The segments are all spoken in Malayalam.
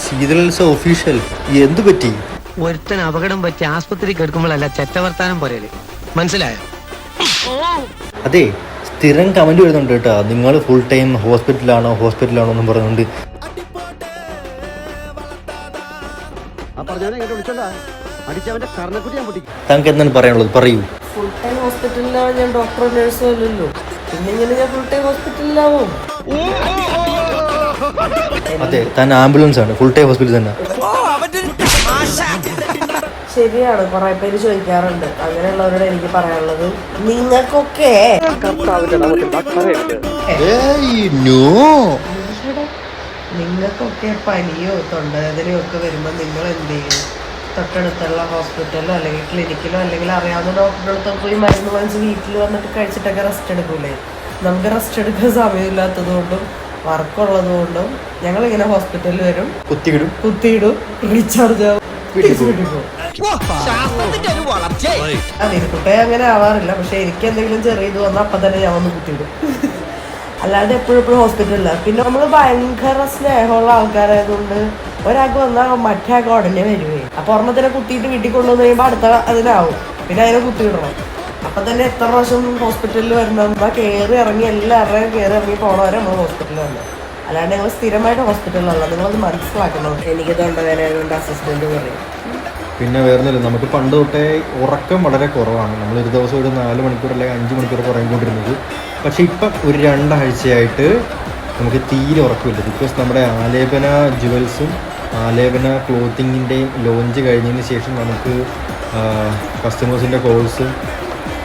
ശീതളോത്സവ ഒഫീഷ്യൽ എന്തു പറ്റി? ഒരുത്തൻ അപകടം പറ്റി ആസ്പത്രി കിടക്കുമ്പോഴല്ല ചെറ്റവർത്താനം പറയല്, മനസ്സിലായോ? അതെ, സ്ഥിരം കമന്റ് വരുന്നുണ്ട് കേട്ടോ, നിങ്ങൾ ഫുൾ ടൈം ഹോസ്പിറ്റലാണോ എന്നും പറയുന്നുണ്ട്. താങ്കൾക്ക് എന്താണ് പറയാനുള്ളത്? പറയൂ. ഫുൾ ടൈം ഹോസ്പിറ്റലിലാണ് ഞാൻ, ഡോക്ടറോ നഴ്സോ അല്ലല്ലോ. പിന്നെ ഇങ്ങനെ ഞാൻ ഫുൾ ടൈം ഹോസ്പിറ്റലിലാവും. അതെ, താൻ ആംബുലൻസ് ആണ്, ഫുൾ ടൈം ഹോസ്പിറ്റൽ തന്നെ. ശരിയാണ്, കുറെ പേര് ചോദിക്കാറുണ്ട്. അങ്ങനെയുള്ളവരോട് എനിക്ക് പറയാനുള്ളത്, നിങ്ങൾക്കൊക്കെ പനിയോ തൊണ്ടവേദനയോ ഒക്കെ വരുമ്പോൾ നിങ്ങൾ എന്ത് ചെയ്യും? തൊട്ടടുത്തുള്ള ഹോസ്പിറ്റലിലോ അല്ലെങ്കിൽ ക്ലിനിക്കിലോ അല്ലെങ്കിൽ അറിയാവുന്ന ഡോക്ടറുടെ അടുത്തൊക്കെ പോയി മരുന്ന് വാങ്ങിച്ച് വീട്ടിൽ വന്നിട്ട് കഴിച്ചിട്ടൊക്കെ റെസ്റ്റ് എടുക്കൂലേ? നമുക്ക് റെസ്റ്റ് എടുക്കാൻ സമയമില്ലാത്തത് കൊണ്ടും വർക്കുള്ളത് കൊണ്ടും ഞങ്ങളിങ്ങനെ ഹോസ്പിറ്റലിൽ വരും, കുത്തിയിടും, റീചാർജ് ആവും, കുട്ടിയെ അങ്ങനെ ആവാറില്ല. പക്ഷെ എനിക്ക് എന്തെങ്കിലും ചെറിയ ഇത് വന്നാൽ അപ്പം തന്നെ ഞാൻ വന്ന് കുത്തിയിടും. അല്ലാതെ എപ്പോഴും ഹോസ്പിറ്റലില്ല. പിന്നെ നമ്മൾ ഭയങ്കര സ്നേഹമുള്ള ആൾക്കാരായതുകൊണ്ട് ഒരാൾക്ക് വന്നാൽ മറ്റേ ഉടനെ വരുവേ. അപ്പൊ ഒരെണ്ണത്തിനെ കുത്തിയിട്ട് വീട്ടിൽ കൊണ്ടുവന്ന് കഴിയുമ്പോൾ അടുത്ത അതിനാവും, പിന്നെ അതിനെ കുത്തിയിടണം. അപ്പൊ തന്നെ എത്ര പ്രാവശ്യം ഹോസ്പിറ്റലിൽ വരണം, കയറി ഇറങ്ങി എല്ലാവരുടെയും കയറി ഇറങ്ങി പോണവരെ നമ്മൾ ഹോസ്പിറ്റലിൽ വരണം. അല്ലാണ്ട് ഞങ്ങൾ സ്ഥിരമായിട്ട് ഹോസ്പിറ്റലിലല്ല, നിങ്ങളത് മനസ്സിലാക്കണം. എനിക്ക് തൊണ്ടവേദന അസിസ്റ്റന്റ് പറയും. പിന്നെ വേറൊന്നുമില്ല, നമുക്ക് പണ്ട് തൊട്ടേ ഉറക്കം വളരെ കുറവാണ്. നമ്മൾ ഒരു ദിവസം ഒരു 4 മണിക്കൂർ അല്ലെങ്കിൽ 5 മണിക്കൂർ ഉറങ്ങിക്കൊണ്ടിരുന്നത്. പക്ഷെ ഇപ്പം ഒരു 2 ആഴ്ചയായിട്ട് നമുക്ക് തീരെ ഉറക്കമില്ല. ബിക്കോസ് നമ്മുടെ ആലേപന ജുവൽസും ആലേപന ക്ലോത്തിങ്ങിൻ്റെയും ലോഞ്ച് കഴിഞ്ഞതിന് ശേഷം നമുക്ക് കസ്റ്റമേഴ്സിൻ്റെ കോൾസും,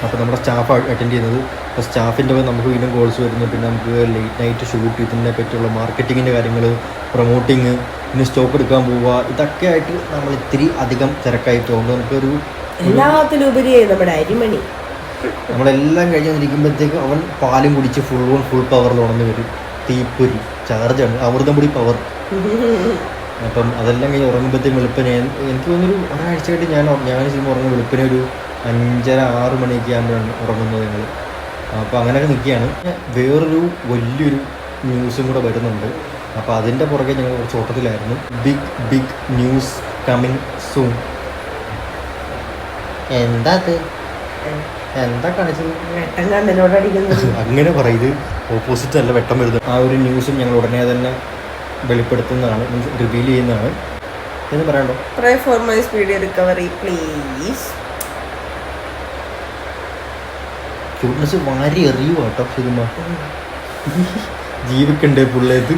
അപ്പോൾ നമ്മുടെ സ്റ്റാഫ് അറ്റൻഡ് ചെയ്യുന്നത്, അപ്പോൾ സ്റ്റാഫിൻ്റെ നമുക്ക് വീണ്ടും കോൾസ് വരുന്നു. പിന്നെ നമുക്ക് ലേറ്റ് നൈറ്റ് ഷൂട്ട്, ഇതിനെ പറ്റിയുള്ള മാർക്കറ്റിങ്ങിൻ്റെ കാര്യങ്ങൾ, പ്രൊമോട്ടിങ്, പിന്നെ സ്റ്റോക്ക് എടുക്കാൻ പോവുക, ഇതൊക്കെ ആയിട്ട് നമ്മൾ ഇത്തിരി അധികം തിരക്കായി തോന്നുന്നു. നമുക്കൊരു എല്ലാത്തിലുപരിയായി നമ്മുടെ അരിമണി നമ്മളെല്ലാം കഴിഞ്ഞ് വന്നിരിക്കുമ്പോഴത്തേക്കും അവൻ പാലും കുടിച്ച് ഫുൾ പവറിൽ ഉണർന്ന് വരും. തീപ്പൊരി ചാർജാണ്, അമൃതം പൊടി പവർ. അപ്പം അതെല്ലാം കഴിഞ്ഞ് ഉറങ്ങുമ്പോഴത്തേക്കും വെളുപ്പിനെ എനിക്ക് തോന്നുന്നൊരു ഒരാഴ്ചയായിട്ട് ഞാൻ ചെയ്യുമ്പോൾ ഉറങ്ങുന്ന വെളുപ്പിനെ ഒരു 5:30-6 മണിയൊക്കെ ആകുമ്പോഴാണ് ഉറങ്ങുന്നത് ഞങ്ങൾ. അപ്പോൾ അങ്ങനെയൊക്കെ നിൽക്കുകയാണ്. വേറൊരു വലിയൊരു ന്യൂസും കൂടെ വരുന്നുണ്ട്. അപ്പോൾ അതിൻ്റെ പുറകെ ഞങ്ങൾ കുറച്ച് ഓട്ടത്തിലായിരുന്നു. Big news coming soon. എന്താ കാണിച്ചത്? അങ്ങനെ പറയുന്നത് ഓപ്പോസിറ്റ് അല്ല, വെട്ടം വരുന്നത്. ആ ഒരു ന്യൂസും ഞങ്ങൾ ഉടനെ തന്നെ വെളിപ്പെടുത്തുന്നതാണ്, മീൻസ് റിവീൽ ചെയ്യുന്നതാണ്. എന്ന് പറയണ്ടോ? Pray for my speedy recovery, please. Cuteness വാരി എറിയുക കേട്ടോ സിനിമ. ജീവിക്കണ്ടേ പുള്ളേത്.